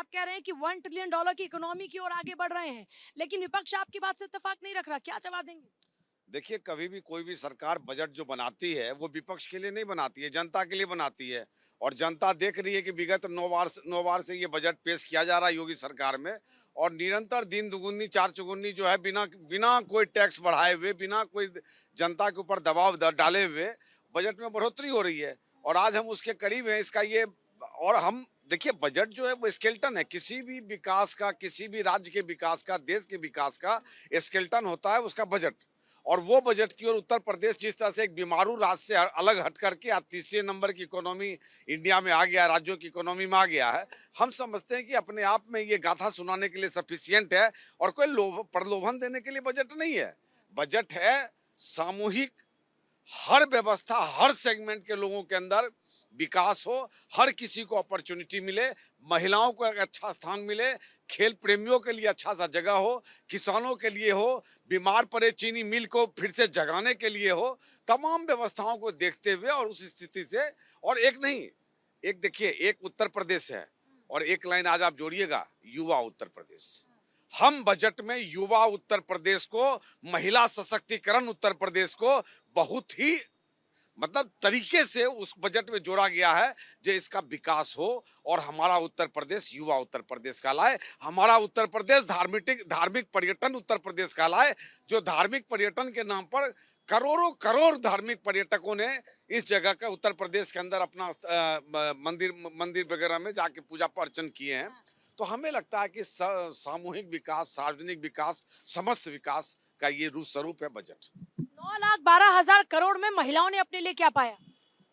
आप कह रहे हैं कि $1 ट्रिलियन की इकोनॉमी की ओर आगे बढ़ रहे हैं, लेकिन विपक्ष आपकी बात से इत्तेफाक नहीं रख रहा, क्या जवाब देंगे? देखिए, कभी भी कोई भी सरकार बजट जो बनाती है वो विपक्ष के लिए नहीं बनाती है, जनता के लिए बनाती है। और जनता देख रही है कि विगत 9 बार से ये बजट पेश किया जा रहा है योगी सरकार में। और निरंतर दिन दुगुनी चार चौगुनी जो है, बिना बिना कोई टैक्स बढ़ाए हुए, बिना कोई जनता के ऊपर दबाव डाले हुए बजट में बढ़ोतरी हो रही है। और आज हम उसके करीब हैं। इसका ये, और हम देखिए, बजट जो है वो स्केलेटन है किसी भी विकास का, किसी भी राज्य के विकास का, देश के विकास का स्केलेटन होता है उसका बजट। और वो बजट की ओर उत्तर प्रदेश जिस तरह से एक बीमारू राज्य से अलग हट करके आज तीसरे नंबर की इकोनॉमी इंडिया में आ गया, राज्यों की इकोनॉमी में आ गया है, हम समझते हैं कि अपने आप में ये गाथा सुनाने के लिए सफिशियंट है। और कोई प्रलोभन देने के लिए बजट नहीं है। बजट है सामूहिक, हर व्यवस्था, हर सेगमेंट के लोगों के अंदर विकास हो, हर किसी को अपॉर्चुनिटी मिले, महिलाओं को एक अच्छा स्थान मिले, खेल प्रेमियों के लिए अच्छा सा जगह हो, किसानों के लिए हो, बीमार पड़े चीनी मिल को फिर से जगाने के लिए हो। तमाम व्यवस्थाओं को देखते हुए और उस स्थिति से, और एक नहीं, एक देखिए, एक उत्तर प्रदेश है और एक लाइन आज आप जोड़िएगा, युवा उत्तर प्रदेश। हम बजट में युवा उत्तर प्रदेश को, महिला सशक्तिकरण उत्तर प्रदेश को बहुत ही मतलब तरीके से उस बजट में जोड़ा गया है जो इसका विकास हो और हमारा उत्तर प्रदेश युवा उत्तर प्रदेश कहलाए। हमारा उत्तर प्रदेश धार्मिक पर्यटन उत्तर प्रदेश कहलाए। जो धार्मिक पर्यटन के नाम पर करोड़ों करोड़ धार्मिक पर्यटकों ने इस जगह का उत्तर प्रदेश के अंदर अपना मंदिर वगैरह में जाके पूजा अर्चन किए हैं। तो हमें लगता है कि सामूहिक विकास, सार्वजनिक विकास, समस्त विकास का ये रूप स्वरूप है बजट। 9,12,000 करोड़ में महिलाओं ने अपने लिए क्या पाया?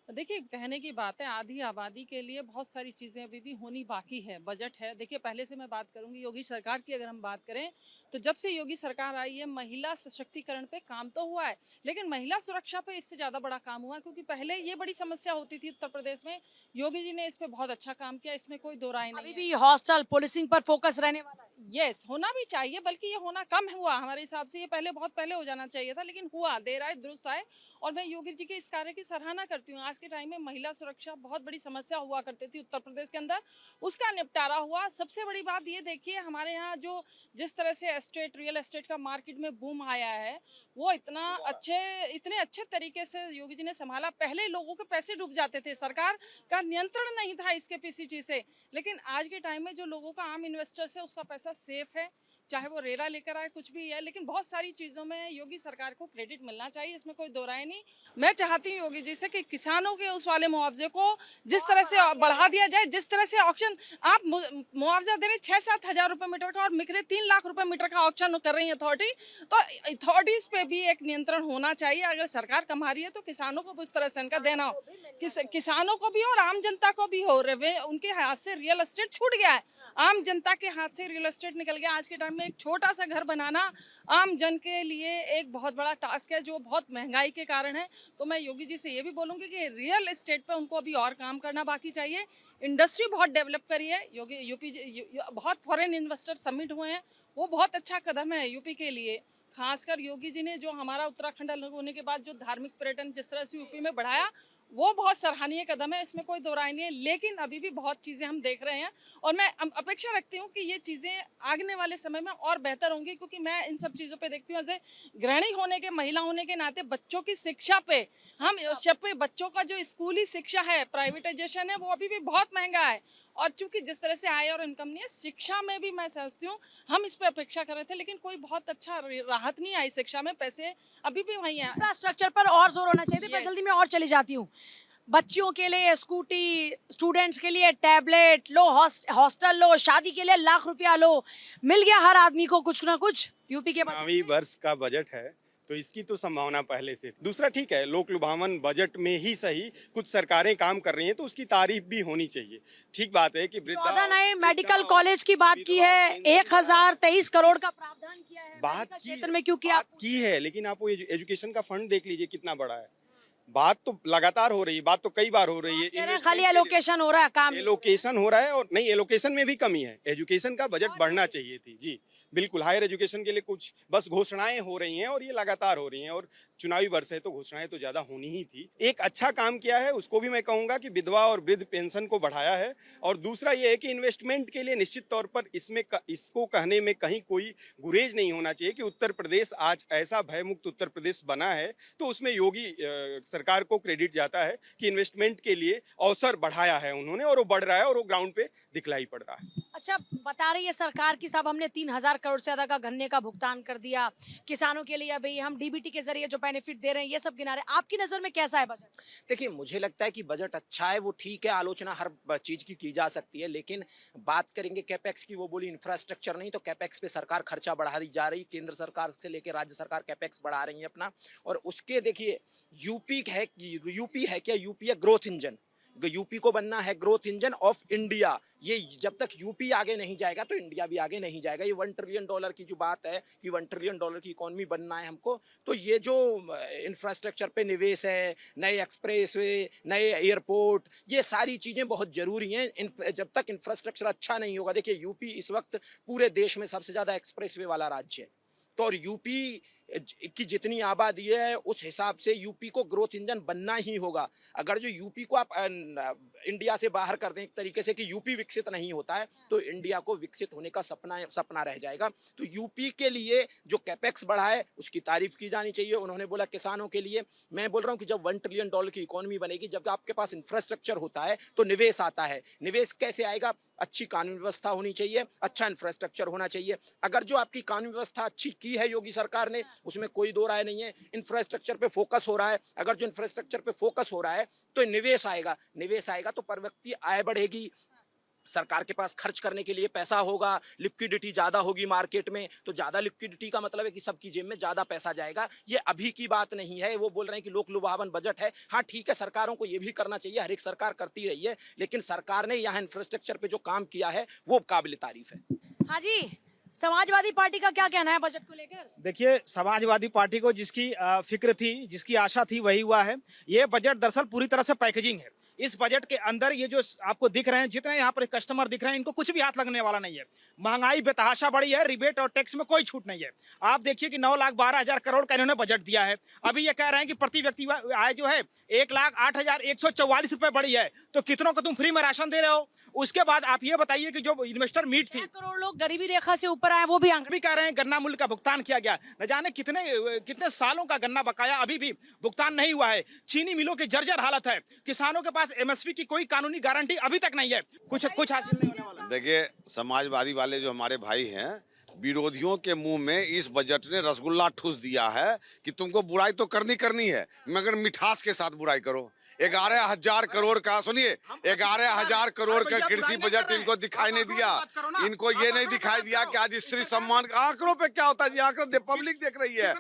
देखिए, कहने की बात है, आधी आबादी के लिए बहुत सारी चीज़ें अभी भी होनी बाकी है। बजट है, देखिए पहले से मैं बात करूंगी योगी सरकार की। अगर हम बात करें तो जब से योगी सरकार आई है, महिला सशक्तिकरण पे काम तो हुआ है, लेकिन महिला सुरक्षा पे इससे ज़्यादा बड़ा काम हुआ है। क्योंकि पहले ये बड़ी समस्या होती थी उत्तर प्रदेश में, योगी जी ने इस पर बहुत अच्छा काम किया, इसमें कोई दो राय नहीं अभी है। भी हॉस्टल पुलिसिंग पर फोकस रहने वाला है। यस, होना भी चाहिए, बल्कि ये होना कम हुआ हमारे हिसाब से। ये पहले बहुत पहले हो जाना चाहिए था, लेकिन हुआ, देर आए दुरुस्त आए। और मैं योगी जी के इस कार्य की सराहना करती हूँ। आज के टाइम में महिला सुरक्षा बहुत बड़ी समस्या हुआ करती थी उत्तर प्रदेश के अंदर, उसका निपटारा हुआ। सबसे बड़ी बात ये देखिए, हमारे यहाँ जो जिस तरह से रियल एस्टेट का मार्केट में बूम आया है, वो इतने अच्छे तरीके से योगी जी ने संभाला। पहले लोगों के पैसे डूब जाते थे, सरकार का नियंत्रण नहीं था इसके पीसीजी से, लेकिन आज के टाइम में जो लोगों का, आम इन्वेस्टर्स है, उसका पैसा सेफ है, चाहे वो रेरा लेकर आए, कुछ भी है। लेकिन बहुत सारी चीज़ों में योगी सरकार को क्रेडिट मिलना चाहिए, इसमें कोई दो राय नहीं। मैं चाहती हूँ योगी जी से कि किसानों के उस वाले मुआवजे को जिस तरह से बढ़ा दिया जाए, जिस तरह से ऑक्शन आप मुआवजा दे रहे 6-7 हज़ार रुपये मीटर का और मिक्रे 3 लाख रुपए मीटर का ऑक्शन कर रही है अथॉरिटी, तो अथॉरिटीज पे भी एक नियंत्रण होना चाहिए। अगर सरकार कमा रही है तो किसानों को भी उस तरह से इनका देना हो, किसानों को भी और आम जनता को भी हो। उनके हाथ से रियल एस्टेट छूट गया है, आम जनता के हाथ से रियल एस्टेट निकल गया। आज के टाइम में एक छोटा सा घर बनाना आम जन के लिए एक बहुत बड़ा टास्क है, जो बहुत महंगाई के कारण है। तो मैं योगी जी से ये भी बोलूँगी कि रियल एस्टेट पे उनको अभी और काम करना बाकी चाहिए। इंडस्ट्री बहुत डेवलप करी है बहुत फॉरेन इन्वेस्टर सबमिट हुए हैं, वो बहुत अच्छा कदम है यूपी के लिए। खासकर योगी जी ने जो हमारा उत्तराखंड अलग होने के बाद जो धार्मिक पर्यटन जिस तरह से यूपी में बढ़ाया, वो बहुत सराहनीय कदम है, इसमें कोई दो राय नहीं है। लेकिन अभी भी बहुत चीज़ें हम देख रहे हैं और मैं अपेक्षा रखती हूँ कि ये चीज़ें आने वाले समय में और बेहतर होंगी। क्योंकि मैं इन सब चीज़ों पे देखती हूँ, एज ए गृहिणी होने के, महिला होने के नाते, बच्चों की शिक्षा पे बच्चों का जो स्कूली शिक्षा है, प्राइवेटाइजेशन है, वो अभी भी बहुत महंगा है। और चूंकि जिस तरह से आय और इनकम नहीं है, शिक्षा में भी मैं समझती हूँ हम इस पे अपेक्षा कर रहे थे, लेकिन कोई बहुत अच्छा राहत नहीं आई शिक्षा में, पैसे अभी भी वही है। इंफ्रास्ट्रक्चर पर और जोर होना चाहिए। मैं जल्दी में और चली जाती हूँ। बच्चियों के लिए स्कूटी, स्टूडेंट्स के लिए टैबलेट लो, हॉस्टल लो, शादी के लिए लाख रुपया लो, मिल गया हर आदमी को कुछ ना कुछ। यूपी के चुनावी वर्ष का बजट है तो इसकी तो संभावना पहले से। दूसरा, ठीक है, लोक लुभावन बजट में ही सही कुछ सरकारें काम कर रही हैं तो उसकी तारीफ भी होनी चाहिए। ठीक बात है कि 14 नए मेडिकल कॉलेज की बात की है, 1023 करोड़ का प्रावधान किया है। बात क्षेत्र में क्यों किया की है, लेकिन आप वो एजुकेशन का फंड देख लीजिए कितना बड़ा है। बात तो लगातार हो रही है, बात तो कई बार हो रही है। कह रहे हैं खाली इन्वेस्टमेंट के लिए- एलोकेशन हो रहा है, काम नहीं। एलोकेशन हो रहा है, और नहीं, एलोकेशन में भी कमी है। एजुकेशन का बजट बढ़ना चाहिए थी जी, बिल्कुल। हायर एजुकेशन के लिए कुछ बस घोषणाएं हो रही हैं, और ये लगातार हो रही हैं, और चुनावी वर्ष है तो घोषणाएं तो ज्यादा होनी ही थी। एक अच्छा काम किया है, उसको भी मैं कहूंगा कि विधवा और वृद्ध पेंशन को बढ़ाया है। और दूसरा ये है कि इन्वेस्टमेंट के लिए निश्चित तौर पर इसको कहने में कहीं कोई गुरेज नहीं होना चाहिए कि उत्तर प्रदेश आज ऐसा भयमुक्त उत्तर प्रदेश बना है, तो उसमें योगी सरकार को क्रेडिट जाता है कि इन्वेस्टमेंट के लिए अवसर बढ़ाया है उन्होंने, और वो बढ़ रहा है, और वो ग्राउंड पे दिखलाई पड़ रहा है। अच्छा, बता रही है सरकार की साहब हमने 3,000 करोड़ से ज्यादा का गन्ने का भुगतान कर दिया किसानों के लिए, अभी हम डीबीटी के जरिए जो बेनिफिट दे रहे हैं ये सब गिना रहे हैं। आपकी नजर में कैसा है बजट? देखिए, मुझे लगता है कि बजट अच्छा है, वो ठीक है, आलोचना हर चीज की जा सकती है, लेकिन बात करेंगे कैपेक्स की, वो बोली इंफ्रास्ट्रक्चर नहीं, तो कैपेक्स पे सरकार खर्चा बढ़ा दी जा रही, केंद्र सरकार से लेकर राज्य सरकार कैपेक्स बढ़ा रही है अपना। और उसके देखिए, यूपी है क्या? यूपी है ग्रोथ इंजन, यूपी को बनना है ग्रोथ इंजन ऑफ इंडिया। ये जब तक यूपी आगे नहीं जाएगा तो इंडिया भी आगे नहीं जाएगा। ये $1 ट्रिलियन की जो बात है कि $1 ट्रिलियन की इकोनॉमी बनना है हमको, तो ये जो इंफ्रास्ट्रक्चर पे निवेश है, नए एक्सप्रेसवे, नए एयरपोर्ट, ये सारी चीज़ें बहुत ज़रूरी हैं। जब तक इंफ्रास्ट्रक्चर अच्छा नहीं होगा, देखिए यूपी इस वक्त पूरे देश में सबसे ज़्यादा एक्सप्रेसवे वाला राज्य है, तो और यूपी की जितनी आबादी है उस हिसाब से यूपी को ग्रोथ इंजन बनना ही होगा। अगर जो यूपी को आप इंडिया से बाहर कर दें एक तरीके से कि यूपी विकसित नहीं होता है, तो इंडिया को विकसित होने का सपना रह जाएगा। तो यूपी के लिए जो कैपेक्स बढ़ा है उसकी तारीफ की जानी चाहिए। उन्होंने बोला किसानों के लिए, मैं बोल रहा हूँ कि जब $1 ट्रिलियन की इकोनॉमी बनेगी, जब आपके पास इंफ्रास्ट्रक्चर होता है तो निवेश आता है। निवेश कैसे आएगा? अच्छी कानून व्यवस्था होनी चाहिए, अच्छा इंफ्रास्ट्रक्चर होना चाहिए। अगर जो आपकी कानून व्यवस्था अच्छी की है योगी सरकार ने, उसमें कोई दो राय नहीं है, इंफ्रास्ट्रक्चर पे फोकस हो रहा है, अगर जो इंफ्रास्ट्रक्चर पे फोकस हो रहा है तो निवेश आएगा तो पर व्यक्ति आय बढ़ेगी, सरकार के पास खर्च करने के लिए पैसा होगा, लिक्विडिटी ज्यादा होगी मार्केट में, तो ज्यादा लिक्विडिटी का मतलब है कि सबकी जेब में ज्यादा पैसा जाएगा। ये अभी की बात नहीं है। वो बोल रहे हैं कि लोक लुभावन बजट है, हाँ ठीक है, सरकारों को ये भी करना चाहिए, हर एक सरकार करती रही है, लेकिन सरकार ने यहाँ इंफ्रास्ट्रक्चर पे जो काम किया है वो काबिल तारीफ है। हाँ जी, समाजवादी पार्टी का क्या कहना है बजट को लेकर? देखिए, समाजवादी पार्टी को जिसकी फिक्र थी, जिसकी आशा थी, वही हुआ है। ये बजट दरअसल पूरी तरह से पैकेजिंग है। इस बजट के अंदर ये जो आपको दिख रहे हैं, जितने यहाँ पर कस्टमर दिख रहे हैं, इनको कुछ भी हाथ लगने वाला नहीं है। महंगाई बेतहाशा बढ़ी है, रिबेट और टैक्स में कोई छूट नहीं है। आप देखिए कि 9,12,000 करोड़ का इन्होंने बजट दिया है। अभी ये कह रहे हैं कि प्रति व्यक्ति आय जो है 1,08,144 रुपए बढ़ी है, तो कितनों को तुम फ्री में राशन दे रहे हो? उसके बाद आप ये बताइए कि जो इन्वेस्टर मीट थी, 6 करोड़ लोग गरीबी रेखा से ऊपर आए, वो भी आंकड़े भी कह रहे हैं गन्ना मूल्य का भुगतान किया गया। न जाने कितने सालों का गन्ना बकाया अभी भी भुगतान नहीं हुआ है। चीनी मिलों की जर्जर हालत है। किसानों के पास एमएसपी की कोई कानूनी गारंटी अभी तक नहीं है। कुछ हासिल नहीं होने वाला। देखिए, समाजवादी वाले जो हमारे भाई हैं, विरोधियों के मुंह में इस बजट ने रसगुल्ला ठूस दिया है कि तुमको बुराई तो करनी है, मगर मिठास के साथ बुराई करो। 11,000 करोड़ का, सुनिए, 11,000 करोड़ का कृषि बजट इनको दिखाई नहीं दिया। इनको ये नहीं दिखाई दिया कि आज स्त्री सम्मान आंकड़ों पे क्या होता है जी, आंकड़े पब्लिक देख रही है।